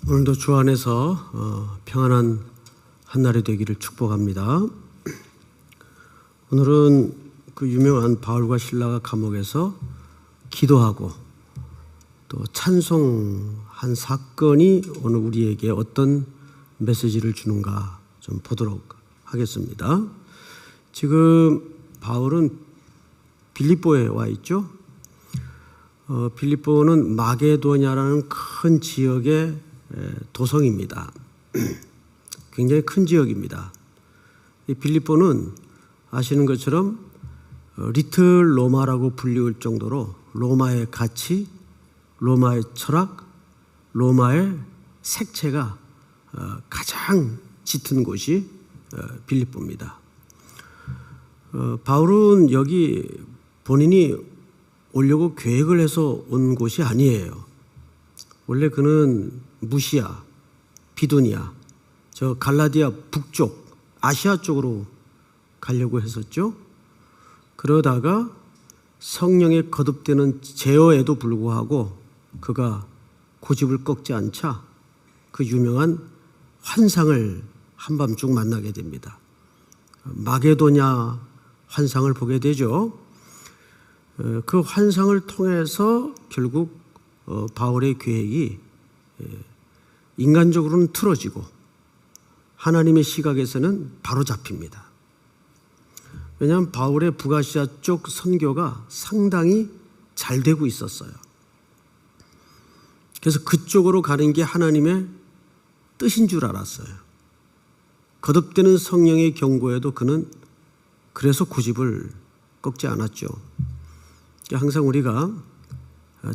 오늘도 주 안에서 평안한 한날이 되기를 축복합니다. 오늘은 그 유명한 바울과 실라가 감옥에서 기도하고 또 찬송한 사건이 오늘 우리에게 어떤 메시지를 주는가 좀 보도록 하겠습니다. 지금 바울은 빌립보에 와 있죠. 빌립보는 마게도냐라는 큰 지역의 도성입니다. 굉장히 큰 지역입니다. 이 빌립보는 아시는 것처럼 리틀 로마라고 불리울 정도로 로마의 가치, 로마의 철학, 로마의 색채가 가장 짙은 곳이 빌립보입니다. 바울은 여기 본인이 오려고 계획을 해서 온 곳이 아니에요. 원래 그는 무시아, 비두니아, 저 갈라디아 북쪽, 아시아 쪽으로 가려고 했었죠. 그러다가 성령에 거듭되는 제어에도 불구하고 그가 고집을 꺾지 않자 그 유명한 환상을 한밤중 만나게 됩니다. 마게도냐 환상을 보게 되죠. 그 환상을 통해서 결국 바울의 계획이 인간적으로는 틀어지고 하나님의 시각에서는 바로 잡힙니다. 왜냐하면 바울의 북아시아 쪽 선교가 상당히 잘 되고 있었어요. 그래서 그쪽으로 가는 게 하나님의 뜻인 줄 알았어요. 거듭되는 성령의 경고에도 그는 그래서 고집을 꺾지 않았죠. 항상 우리가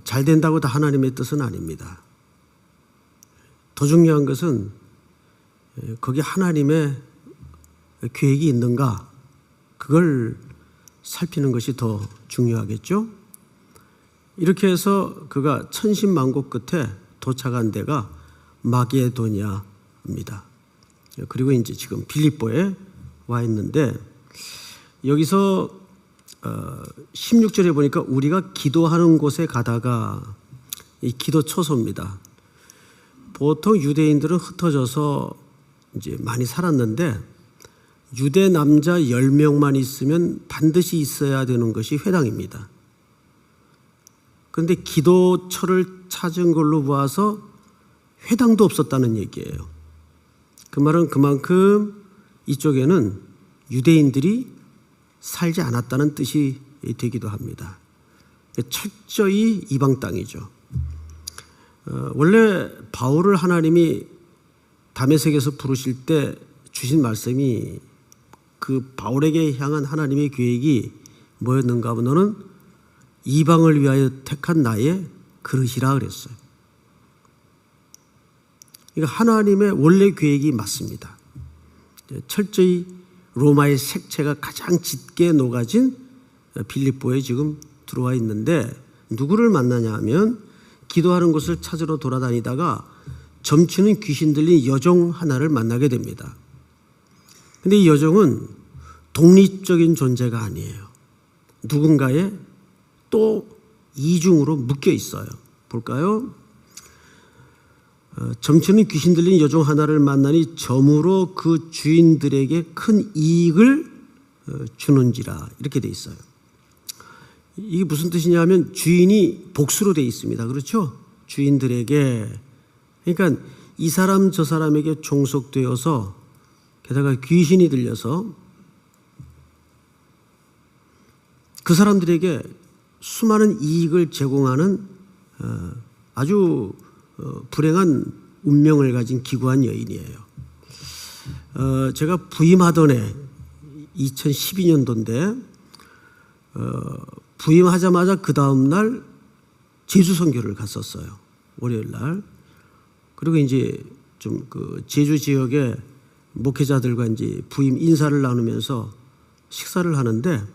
잘 된다고 다 하나님의 뜻은 아닙니다. 더 중요한 것은 거기 하나님의 계획이 있는가, 그걸 살피는 것이 더 중요하겠죠. 이렇게 해서 그가 천신만고 끝에 도착한 데가 마게도냐입니다. 그리고 이제 지금 빌립보에 와 있는데 여기서 16절에 보니까 우리가 기도하는 곳에 가다가 이 기도 초소입니다. 보통 유대인들은 흩어져서 이제 많이 살았는데 유대 남자 10명만 있으면 반드시 있어야 되는 것이 회당입니다. 그런데 기도처를 찾은 걸로 보아서 회당도 없었다는 얘기예요. 그 말은 그만큼 이쪽에는 유대인들이 살지 않았다는 뜻이 되기도 합니다. 철저히 이방 땅이죠. 원래 바울을 하나님이 다메섹에서 부르실 때 주신 말씀이 그 바울에게 향한 하나님의 계획이 뭐였는가 하면 너는 이방을 위하여 택한 나의 그릇이라 그랬어요. 그러니까 하나님의 원래 계획이 맞습니다. 철저히 로마의 색채가 가장 짙게 녹아진 빌립보에 지금 들어와 있는데 누구를 만나냐 하면 기도하는 곳을 찾으러 돌아다니다가 점치는 귀신 들린 여종 하나를 만나게 됩니다. 그런데 이 여종은 독립적인 존재가 아니에요. 누군가의 또 이중으로 묶여 있어요. 볼까요? 점치는 귀신 들린 여종 하나를 만나니 점으로 그 주인들에게 큰 이익을 주는지라 이렇게 돼 있어요. 이게 무슨 뜻이냐 하면 주인이 복수로 돼 있습니다. 그렇죠? 주인들에게. 그러니까 이 사람 저 사람에게 종속되어서 게다가 귀신이 들려서 그 사람들에게 수많은 이익을 제공하는 아주 불행한 운명을 가진 기구한 여인이에요. 제가 부임하던 해 2012년도인데 부임하자마자 그 다음날 제주 선교를 갔었어요. 월요일 날. 그리고 이제 좀 그 제주 지역의 목회자들과 이제 부임 인사를 나누면서 식사를 하는데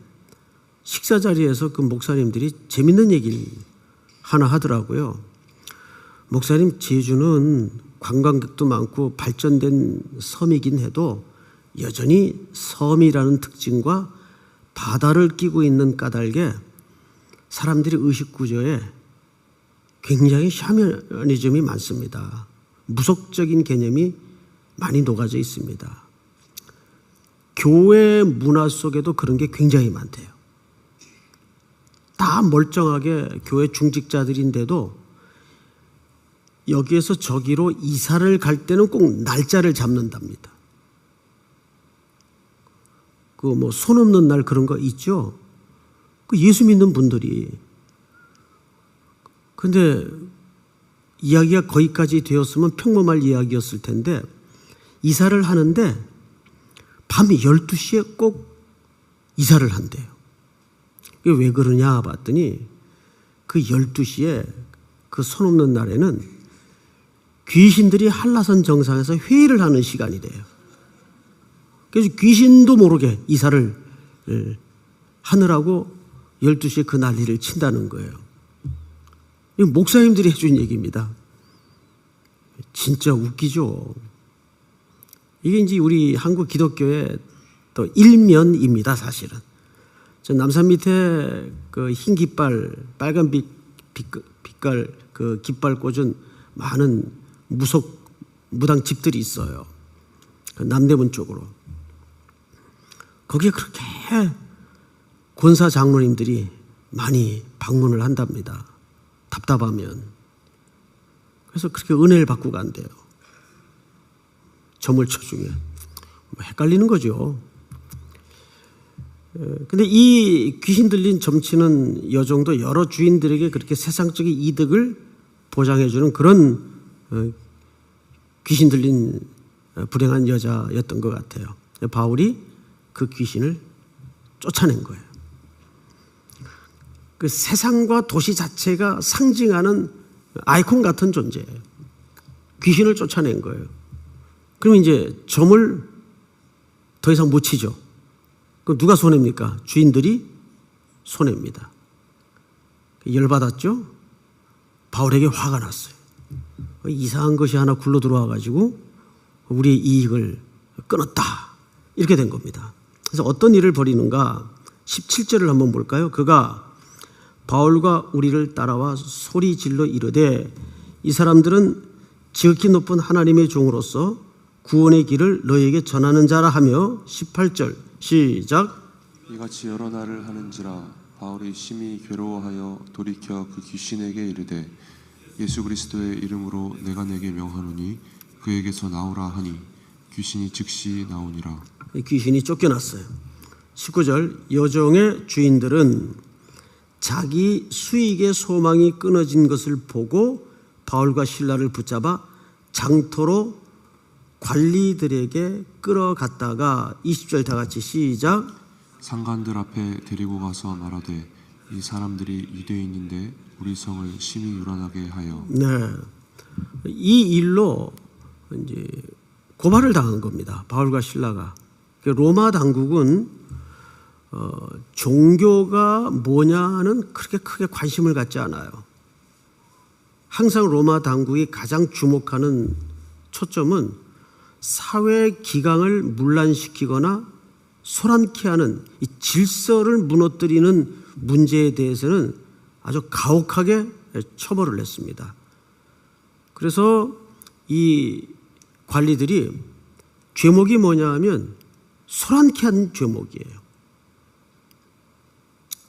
식사 자리에서 그 목사님들이 재밌는 얘기를 하나 하더라고요. 목사님, 제주는 관광객도 많고 발전된 섬이긴 해도 여전히 섬이라는 특징과 바다를 끼고 있는 까닭에 사람들이 의식 구조에 굉장히 샤머니즘이 많습니다. 무속적인 개념이 많이 녹아져 있습니다. 교회 문화 속에도 그런 게 굉장히 많대요. 다 멀쩡하게 교회 중직자들인데도 여기에서 저기로 이사를 갈 때는 꼭 날짜를 잡는답니다. 그 뭐 손 없는 날 그런 거 있죠? 그 예수 믿는 분들이. 근데 이야기가 거기까지 되었으면 평범할 이야기였을 텐데 이사를 하는데 밤 12시에 꼭 이사를 한대요. 이게 왜 그러냐 봤더니 그 12시에 그 손 없는 날에는 귀신들이 한라산 정상에서 회의를 하는 시간이래요. 그래서 귀신도 모르게 이사를 하느라고 12시에 그 난리를 친다는 거예요. 이거 목사님들이 해준 얘기입니다. 진짜 웃기죠. 이게 이제 우리 한국 기독교의 또 일면입니다, 사실은. 저 남산 밑에 그 흰 깃발, 빨간 빛깔 그 깃발 꽂은 많은 무당 집들이 있어요. 그 남대문 쪽으로. 거기에 그렇게 권사 장로님들이 많이 방문을 한답니다. 답답하면. 그래서 그렇게 은혜를 받고 간대요. 저물처 중에. 헷갈리는 거죠. 근데 이 귀신 들린 점치는 여종도 여러 주인들에게 그렇게 세상적인 이득을 보장해주는 그런 귀신 들린 불행한 여자였던 것 같아요. 바울이 그 귀신을 쫓아낸 거예요. 그 세상과 도시 자체가 상징하는 아이콘 같은 존재예요. 귀신을 쫓아낸 거예요. 그럼 이제 점을 더 이상 못 치죠. 그럼 누가 손해입니까? 주인들이 손해입니다. 열받았죠? 바울에게 화가 났어요. 이상한 것이 하나 굴러 들어와 가지고 우리의 이익을 끊었다. 이렇게 된 겁니다. 그래서 어떤 일을 벌이는가? 17절을 한번 볼까요? 그가 바울과 우리를 따라와 소리 질러 이르되 이 사람들은 지극히 높은 하나님의 종으로서 구원의 길을 너희에게 전하는 자라 하며 18절 시작. 이같이 여러 날을 하는지라 바울이 심히 괴로워하여 돌이켜 그 귀신에게 이르되 예수 그리스도의 이름으로 내가 내게 명하노니 그에게서 나오라 하니 귀신이 즉시 나오니라. 귀신이 쫓겨났어요. 19절 여종의 주인들은 자기 수익의 소망이 끊어진 것을 보고 바울과 실라를 붙잡아 장터로 관리들에게 끌어갔다가 20절 다 같이 시작. 상관들 앞에 데리고 가서 말하되 이 사람들이 유대인인데 우리 성을 심히 요란하게 하여. 네, 이 일로 이제 고발을 당한 겁니다. 바울과 실라가. 로마 당국은 종교가 뭐냐는 그렇게 크게 관심을 갖지 않아요. 항상 로마 당국이 가장 주목하는 초점은 사회 기강을 문란시키거나 소란케 하는 이 질서를 무너뜨리는 문제에 대해서는 아주 가혹하게 처벌을 했습니다. 그래서 이 관리들이 죄목이 뭐냐 하면 소란케 한 죄목이에요.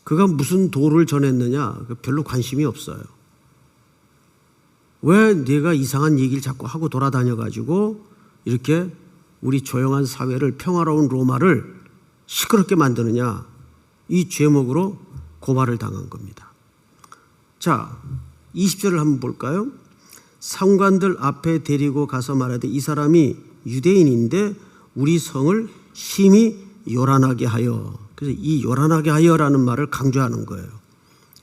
그가 무슨 도를 전했느냐 별로 관심이 없어요. 왜 네가 이상한 얘기를 자꾸 하고 돌아다녀가지고 이렇게 우리 조용한 사회를 평화로운 로마를 시끄럽게 만드느냐, 이 죄목으로 고발을 당한 겁니다. 자, 20절을 한번 볼까요? 상관들 앞에 데리고 가서 말하되 이 사람이 유대인인데 우리 성을 심히 요란하게 하여. 그래서 이 요란하게 하여라는 말을 강조하는 거예요.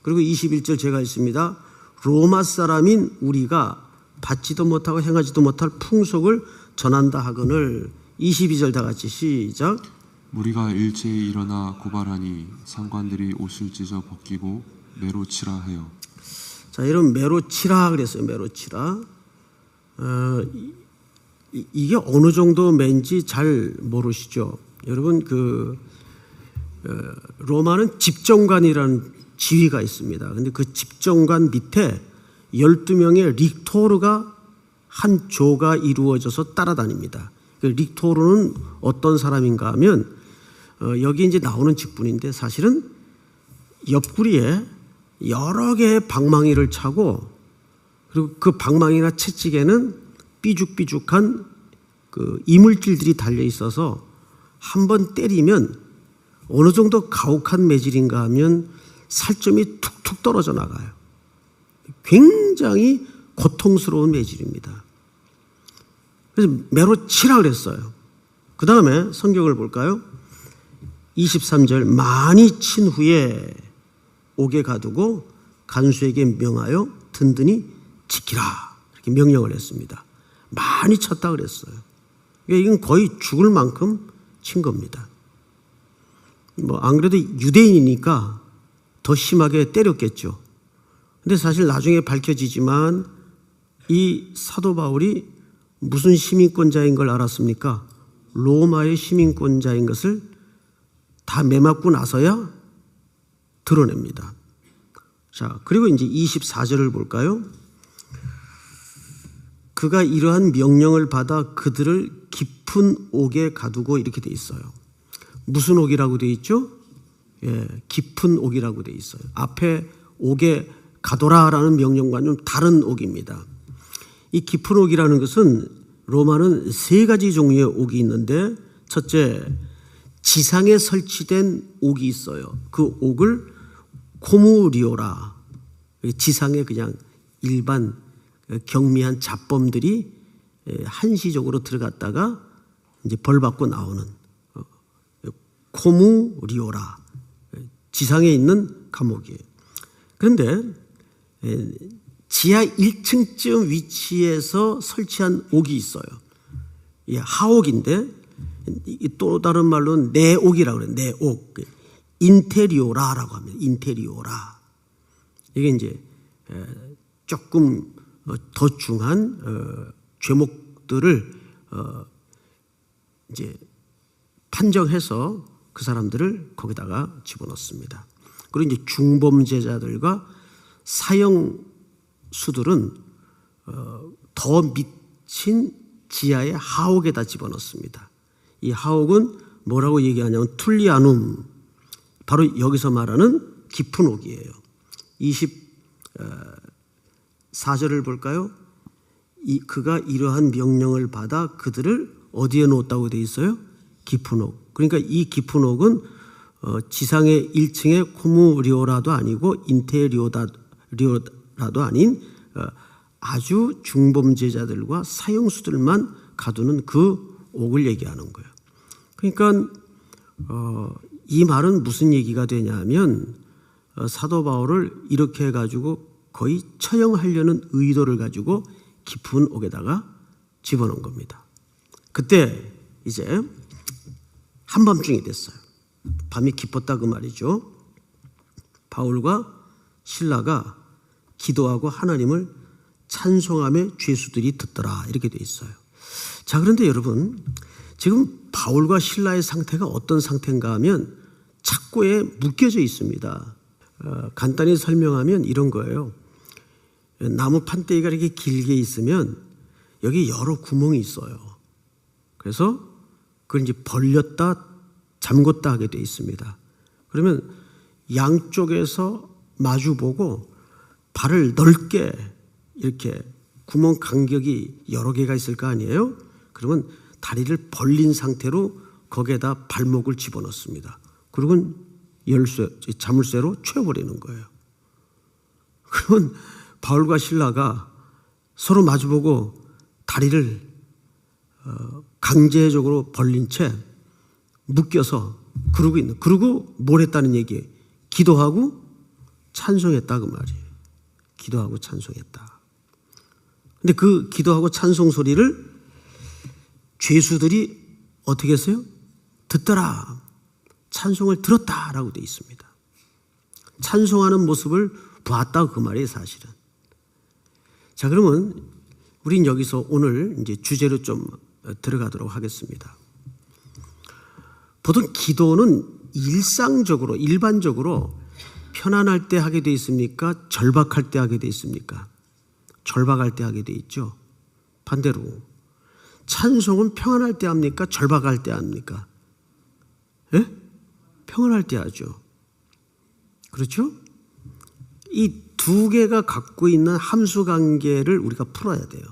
그리고 21절 제가 있습니다. 로마 사람인 우리가 받지도 못하고 행하지도 못할 풍속을 전한다 하거늘. 22절 다 같이 시작. 무리가 일제히 일어나 고발하니 상관들이 옷을 찢어 벗기고 매로 치라 해요. 자, 이런 매로 치라 그랬어요. 매로 치라. 이게 어느 정도 맨지 잘 모르시죠? 여러분 로마는 집정관이라는 지위가 있습니다. 근데 그 집정관 밑에 12명의 릭토르가 한 조가 이루어져서 따라다닙니다. 릭토르는 어떤 사람인가 하면 여기 이제 나오는 직분인데 사실은 옆구리에 여러 개의 방망이를 차고 그리고 그 방망이나 채찍에는 삐죽삐죽한 그 이물질들이 달려 있어서 한 번 때리면 어느 정도 가혹한 매질인가 하면 살점이 툭툭 떨어져 나가요. 굉장히 고통스러운 매질입니다. 그래서 매로 치라 그랬어요. 그 다음에 성경을 볼까요? 23절 많이 친 후에 옥에 가두고 간수에게 명하여 든든히 지키라 이렇게 명령을 했습니다. 많이 쳤다 그랬어요. 이건 거의 죽을 만큼 친 겁니다. 안 그래도 유대인이니까 더 심하게 때렸겠죠. 근데 사실 나중에 밝혀지지만 이 사도 바울이 무슨 시민권자인 걸 알았습니까? 로마의 시민권자인 것을 다 매맞고 나서야 드러냅니다. 자, 그리고 이제 24절을 볼까요? 그가 이러한 명령을 받아 그들을 깊은 옥에 가두고 이렇게 돼 있어요. 무슨 옥이라고 돼 있죠? 예, 깊은 옥이라고 돼 있어요. 앞에 옥에 가둬라라는 명령과는 좀 다른 옥입니다. 이 깊은 옥이라는 것은 로마는 세 가지 종류의 옥이 있는데 첫째, 지상에 설치된 옥이 있어요. 그 옥을 코무리오라, 지상에 그냥 일반 경미한 잡범들이 한시적으로 들어갔다가 이제 벌 받고 나오는 코무리오라, 지상에 있는 감옥이에요. 그런데 지하 1층쯤 위치에서 설치한 옥이 있어요. 예, 하옥인데 또 다른 말로는 내옥이라고 그래요. 내옥. 인테리오라라고 합니다. 인테리오라. 이게 이제 조금 더 중한 죄목들을 이제 판정해서 그 사람들을 거기다가 집어넣습니다. 그리고 이제 중범죄자들과 사형수들은 더 미친 지하의 하옥에다 집어넣습니다. 이 하옥은 뭐라고 얘기하냐면 툴리아눔, 바로 여기서 말하는 깊은 옥이에요. 24절을 볼까요? 그가 이러한 명령을 받아 그들을 어디에 놓았다고 되어 있어요? 깊은 옥. 그러니까 이 깊은 옥은 지상의 1층의 코무리오라도 아니고 인테리오라도 아닌 아주 중범죄자들과 사형수들만 가두는 그 옥을 얘기하는 거예요. 그러니까 이 말은 무슨 얘기가 되냐면 사도 바울을 이렇게 해가지고 거의 처형하려는 의도를 가지고 깊은 옥에다가 집어넣은 겁니다. 그때 이제 한밤중이 됐어요. 밤이 깊었다 그 말이죠. 바울과 실라가 기도하고 하나님을 찬송하며 죄수들이 듣더라 이렇게 돼 있어요. 자, 그런데 여러분 지금 바울과 실라의 상태가 어떤 상태인가 하면 착고에 묶여져 있습니다. 간단히 설명하면 이런 거예요. 나무 판때기가 이렇게 길게 있으면 여기 여러 구멍이 있어요. 그래서 그걸 이제 벌렸다 잠궜다 하게 돼 있습니다. 그러면 양쪽에서 마주보고 발을 넓게 이렇게 구멍 간격이 여러 개가 있을 거 아니에요? 그러면 다리를 벌린 상태로 거기에다 발목을 집어넣습니다. 그리고 자물쇠로 채워버리는 거예요. 그러면 바울과 실라가 서로 마주보고 다리를 강제적으로 벌린 채 묶여서 그러고 있는. 그리고 뭘 했다는 얘기예요? 기도하고 찬송했다 그 말이에요. 기도하고 찬송했다. 근데 그 기도하고 찬송 소리를 죄수들이 어떻게 했어요? 듣더라. 찬송을 들었다라고 되어 있습니다. 찬송하는 모습을 봤다 그 말이에요, 사실은. 자, 그러면 우린 여기서 오늘 이제 주제로 좀 들어가도록 하겠습니다. 보통 기도는 일상적으로, 일반적으로 편안할 때 하게 돼 있습니까? 절박할 때 하게 돼 있습니까? 절박할 때 하게 돼 있죠. 반대로 찬송은 평안할 때 합니까? 절박할 때 합니까? 예? 평안할 때 하죠. 그렇죠? 이 두 개가 갖고 있는 함수 관계를 우리가 풀어야 돼요.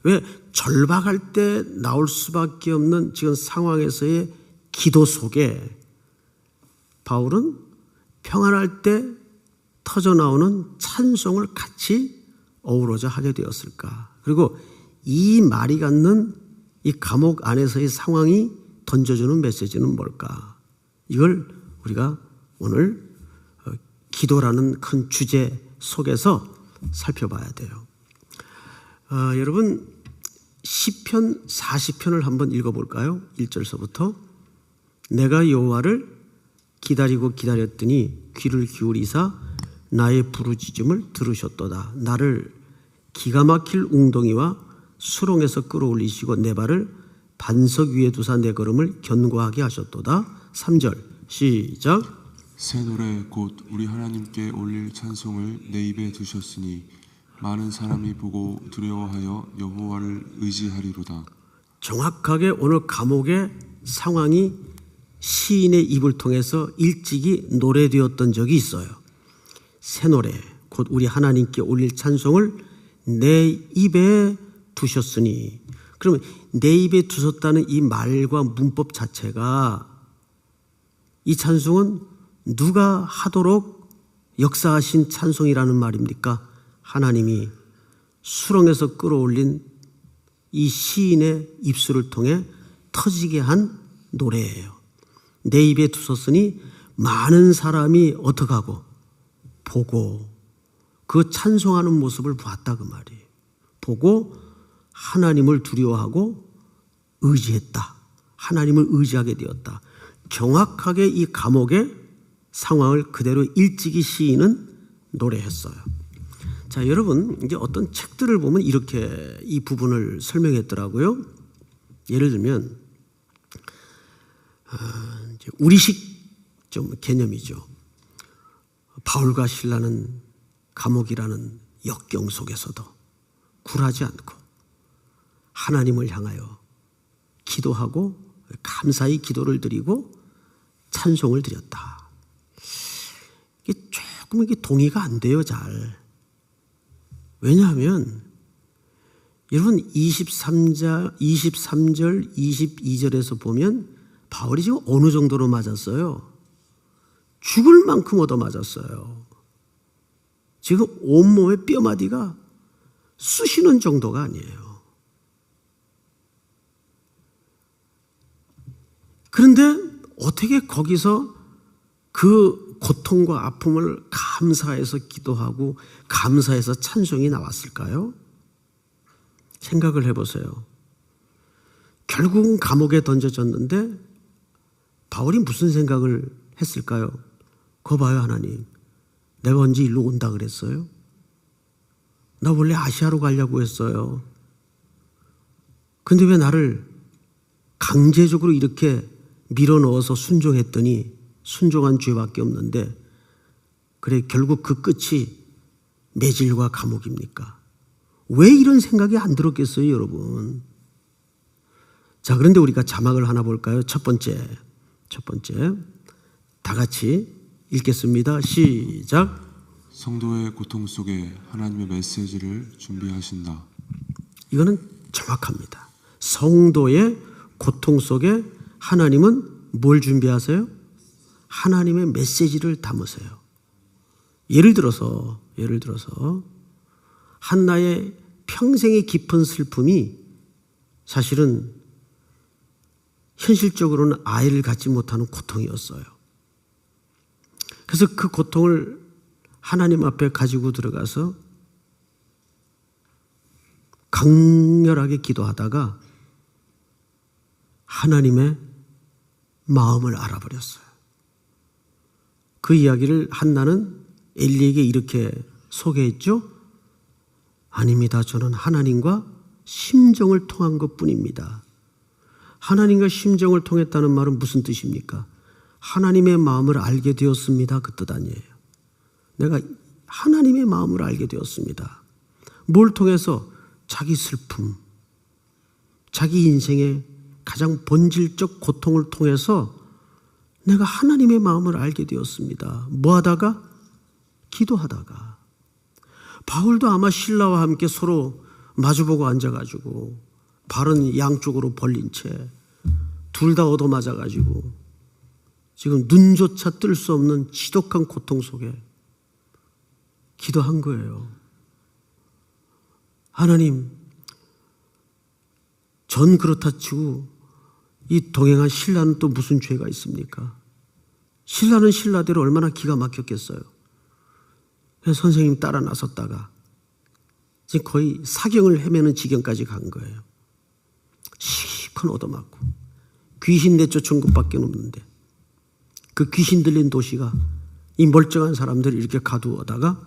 왜? 절박할 때 나올 수밖에 없는 지금 상황에서의 기도 속에 바울은 평안할 때 터져 나오는 찬송을 같이 어우러져 하게 되었을까? 그리고 이 말이 갖는 이 감옥 안에서의 상황이 던져주는 메시지는 뭘까? 이걸 우리가 오늘 기도라는 큰 주제 속에서 살펴봐야 돼요. 여러분 시편 40편을 한번 읽어볼까요? 1절서부터 내가 여호와를 기다리고 기다렸더니 귀를 기울이사 나의 부르짖음을 들으셨도다. 나를 기가 막힐 웅덩이와 수렁에서 끌어올리시고 내 발을 반석 위에 두사 내 걸음을 견고하게 하셨도다. 3절 시작. 새 노래 곧 우리 하나님께 올릴 찬송을 내 입에 두셨으니 많은 사람이 보고 두려워하여 여호와를 의지하리로다. 정확하게 오늘 감옥의 상황이 시인의 입을 통해서 일찍이 노래되었던 적이 있어요. 새 노래 곧 우리 하나님께 올릴 찬송을 내 입에 두셨으니, 그러면 내 입에 두셨다는 이 말과 문법 자체가 이 찬송은 누가 하도록 역사하신 찬송이라는 말입니까? 하나님이 수렁에서 끌어올린 이 시인의 입술을 통해 터지게 한 노래예요. 내 입에 두셨으니 많은 사람이 어떻게 하고 보고 그 찬송하는 모습을 보았다 그 말이에요. 보고 하나님을 두려워하고 의지했다. 하나님을 의지하게 되었다. 정확하게 이 감옥의 상황을 그대로 일찍이 시인은 노래했어요. 자, 여러분 이제 어떤 책들을 보면 이렇게 이 부분을 설명했더라고요. 예를 들면 우리식 좀 개념이죠. 바울과 실라는 감옥이라는 역경 속에서도 굴하지 않고 하나님을 향하여 기도하고 감사의 기도를 드리고 찬송을 드렸다. 이게 조금 이게 동의가 안 돼요, 잘. 왜냐하면 여러분 23절, 22절에서 보면 바울이 지금 어느 정도로 맞았어요? 죽을 만큼 얻어맞았어요. 지금 온몸의 뼈마디가 쑤시는 정도가 아니에요. 그런데 어떻게 거기서 그 고통과 아픔을 감사해서 기도하고 감사해서 찬송이 나왔을까요? 생각을 해보세요. 결국은 감옥에 던져졌는데 바울이 무슨 생각을 했을까요? 거 봐요, 하나님. 내가 언제 일로 온다 그랬어요? 나 원래 아시아로 가려고 했어요. 근데 왜 나를 강제적으로 이렇게 밀어넣어서 순종했더니 순종한 죄밖에 없는데, 그래 결국 그 끝이 매질과 감옥입니까? 왜 이런 생각이 안 들었겠어요, 여러분? 자, 그런데 우리가 자막을 하나 볼까요? 첫 번째 다 같이 읽겠습니다. 시작. 성도의 고통 속에 하나님의 메시지를 준비하신다. 이거는 정확합니다. 성도의 고통 속에 하나님은 뭘 준비하세요? 하나님의 메시지를 담으세요. 예를 들어서 한나의 평생의 깊은 슬픔이 사실은 현실적으로는 아이를 갖지 못하는 고통이었어요. 그래서 그 고통을 하나님 앞에 가지고 들어가서 강렬하게 기도하다가 하나님의 마음을 알아버렸어요. 그 이야기를 한나는 엘리에게 이렇게 소개했죠. 아닙니다. 저는 하나님과 심정을 통한 것뿐입니다. 하나님과 심정을 통했다는 말은 무슨 뜻입니까? 하나님의 마음을 알게 되었습니다. 그 뜻 아니에요. 내가 하나님의 마음을 알게 되었습니다. 뭘 통해서? 자기 슬픔, 자기 인생의 가장 본질적 고통을 통해서 내가 하나님의 마음을 알게 되었습니다. 뭐 하다가? 기도하다가. 바울도 아마 실라와 함께 서로 마주보고 앉아가지고 발은 양쪽으로 벌린 채 둘 다 얻어맞아가지고 지금 눈조차 뜰 수 없는 지독한 고통 속에 기도한 거예요. 하나님, 전 그렇다 치고 이 동행한 신라는 또 무슨 죄가 있습니까? 신라는 신라대로 얼마나 기가 막혔겠어요. 그래서 선생님 따라 나섰다가 지금 거의 사경을 헤매는 지경까지 간 거예요. 시큰 얻어맞고 귀신 내쫓은 것밖에 없는데 그 귀신 들린 도시가 이 멀쩡한 사람들을 이렇게 가두어다가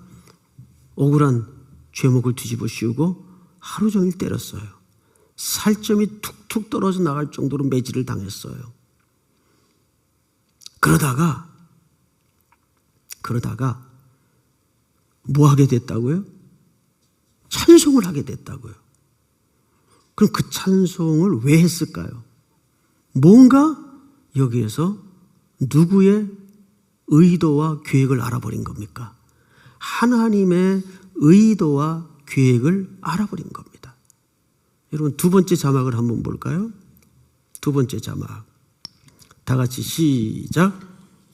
억울한 죄목을 뒤집어 씌우고 하루 종일 때렸어요. 살점이 툭툭 떨어져 나갈 정도로 매질을 당했어요. 그러다가 뭐 하게 됐다고요? 찬송을 하게 됐다고요. 그럼 그 찬송을 왜 했을까요? 뭔가 여기에서 누구의 의도와 계획을 알아버린 겁니까? 하나님의 의도와 계획을 알아버린 겁니다. 여러분, 두 번째 자막을 한번 볼까요? 두 번째 자막. 다 같이 시작.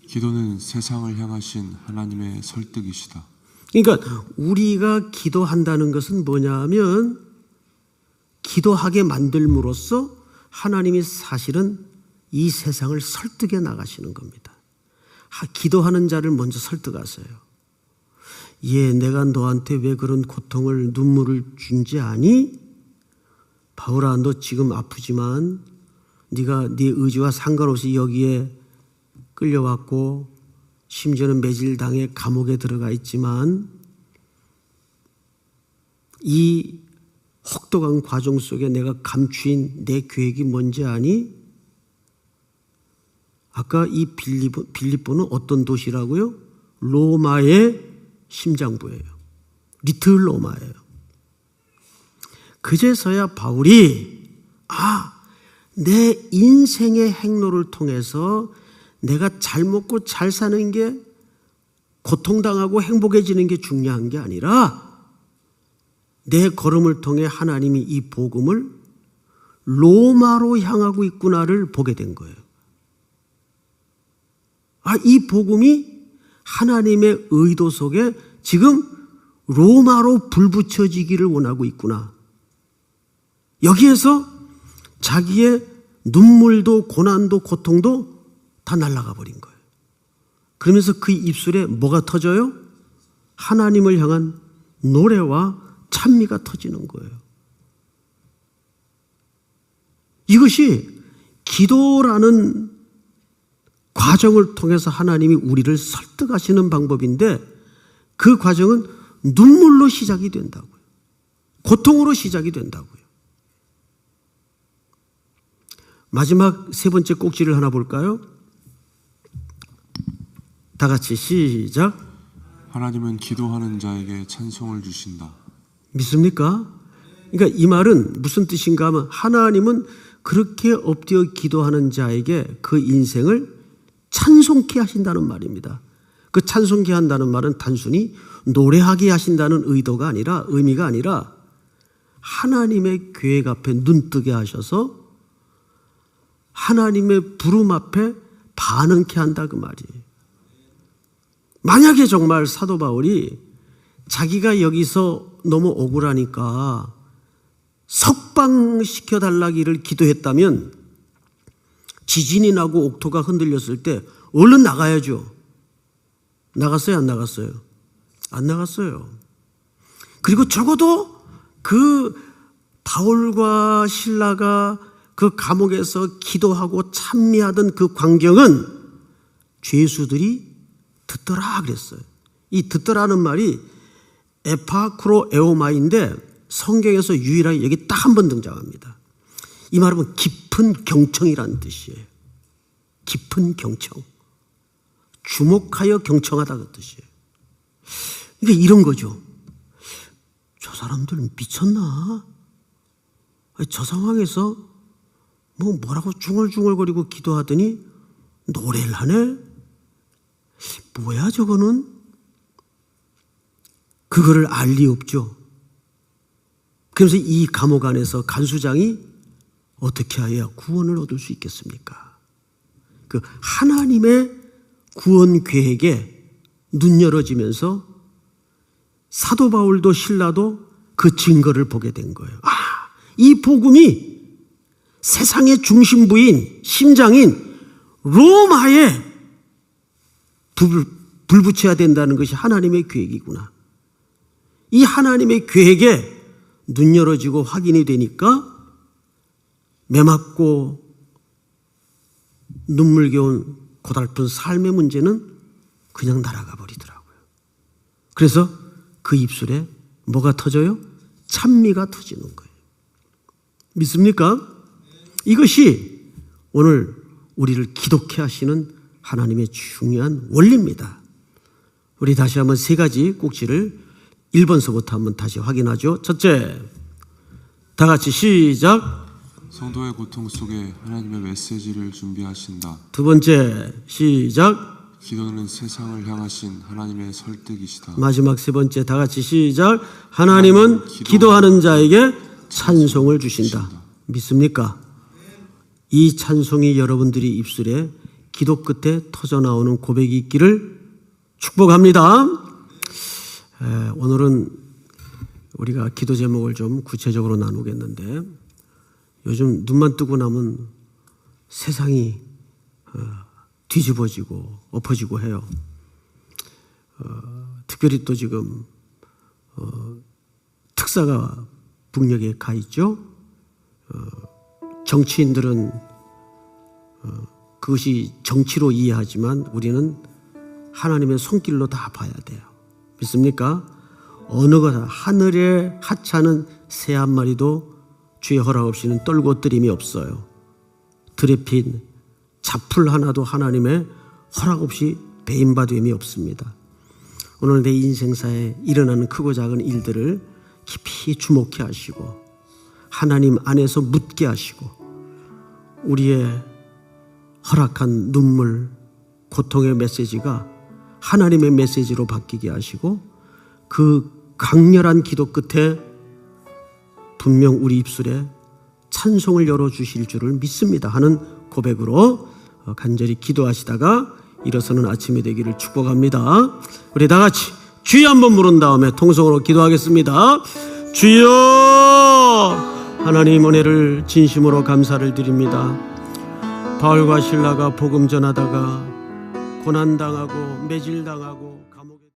기도는 세상을 향하신 하나님의 설득이시다. 그러니까 우리가 기도한다는 것은 뭐냐면 기도하게 만들므로써 하나님이 사실은 이 세상을 설득해 나가시는 겁니다. 기도하는 자를 먼저 설득하세요. 내가 너한테 왜 그런 고통을 눈물을 준지 아니? 바울아, 너 지금 아프지만 네가 네 의지와 상관없이 여기에 끌려왔고 심지어는 매질당해 감옥에 들어가 있지만 이 혹독한 과정 속에 내가 감추인 내 계획이 뭔지 아니? 아까 이 빌립보는 어떤 도시라고요? 로마의 심장부예요. 리틀 로마예요. 그제서야 바울이 내 인생의 행로를 통해서 내가 잘 먹고 잘 사는 게 고통당하고 행복해지는 게 중요한 게 아니라 내 걸음을 통해 하나님이 이 복음을 로마로 향하고 있구나를 보게 된 거예요. 이 복음이 하나님의 의도 속에 지금 로마로 불붙여지기를 원하고 있구나. 여기에서 자기의 눈물도 고난도 고통도 다 날아가 버린 거예요. 그러면서 그 입술에 뭐가 터져요? 하나님을 향한 노래와 찬미가 터지는 거예요. 이것이 기도라는 과정을 통해서 하나님이 우리를 설득하시는 방법인데 그 과정은 눈물로 시작이 된다고요. 고통으로 시작이 된다고요. 마지막 세 번째 꼭지를 하나 볼까요? 다 같이 시작. 하나님은 기도하는 자에게 찬송을 주신다. 믿습니까? 그러니까 이 말은 무슨 뜻인가 하면 하나님은 그렇게 엎드려 기도하는 자에게 그 인생을 찬송케 하신다는 말입니다. 그 찬송케 한다는 말은 단순히 노래하게 하신다는 의미가 아니라 하나님의 계획 앞에 눈뜨게 하셔서 하나님의 부름 앞에 반응케 한다 그 말이에요. 만약에 정말 사도 바울이 자기가 여기서 너무 억울하니까 석방시켜달라기를 기도했다면 지진이 나고 옥토가 흔들렸을 때 얼른 나가야죠. 나갔어요? 안 나갔어요? 안 나갔어요. 그리고 적어도 그 바울과 실라가 그 감옥에서 기도하고 찬미하던 그 광경은 죄수들이 듣더라 그랬어요. 이 듣더라는 말이 에파크로에오마인데 성경에서 유일하게 여기 딱 한 번 등장합니다. 이 말은 깊은 경청이라는 뜻이에요. 깊은 경청. 주목하여 경청하다 그 뜻이에요. 그러니까 이런 거죠. 저 사람들 미쳤나? 저 상황에서 뭐라고 중얼중얼거리고 기도하더니 노래를 하네? 뭐야 저거는? 그거를 알 리 없죠. 그래서 이 감옥 안에서 간수장이 어떻게 해야 구원을 얻을 수 있겠습니까? 그 하나님의 구원 계획에 눈 열어지면서 사도 바울도 신라도 그 증거를 보게 된 거예요. 이 복음이 세상의 중심부인 심장인 로마에 불 붙여야 된다는 것이 하나님의 계획이구나. 이 하나님의 계획에 눈 열어지고 확인이 되니까 메맞고 눈물겨운 고달픈 삶의 문제는 그냥 날아가 버리더라고요. 그래서 그 입술에 뭐가 터져요? 찬미가 터지는 거예요. 믿습니까? 이것이 오늘 우리를 기독케 하시는 하나님의 중요한 원리입니다. 우리 다시 한번 세 가지 꼭지를 1번서부터 한번 다시 확인하죠. 첫째, 다 같이 시작. 성도의 고통 속에 하나님의 메시지를 준비하신다. 두 번째, 시작. 기도는 세상을 향하신 하나님의 설득이시다. 마지막 세 번째, 다 같이 시작. 하나님은 기도하는 자에게 찬송을 주신다. 믿습니까? 이 찬송이 여러분들이 입술에 기도 끝에 터져나오는 고백이 있기를 축복합니다. 오늘은 우리가 기도 제목을 좀 구체적으로 나누겠는데, 요즘 눈만 뜨고 나면 세상이 뒤집어지고 엎어지고 해요. 특별히 또 지금 특사가 북녘에 가 있죠. 정치인들은 그것이 정치로 이해하지만 우리는 하나님의 손길로 다 봐야 돼요. 믿습니까? 어느 것 하늘에 하찮은 새 한 마리도 주의 허락 없이는 떨고 뜨림이 없어요. 들에 핀 잡풀 하나도 하나님의 허락 없이 배임받음이 없습니다. 오늘 내 인생사에 일어나는 크고 작은 일들을 깊이 주목해 하시고 하나님 안에서 묻게 하시고 우리의 허락한 눈물, 고통의 메시지가 하나님의 메시지로 바뀌게 하시고 그 강렬한 기도 끝에 분명 우리 입술에 찬송을 열어주실 줄을 믿습니다 하는 고백으로 간절히 기도하시다가 일어서는 아침이 되기를 축복합니다. 우리 다 같이 주여 한번 부른 다음에 통성으로 기도하겠습니다. 주여, 하나님 은혜를 진심으로 감사를 드립니다. 바울과 실라가 복음 전하다가 고난당하고 매질당하고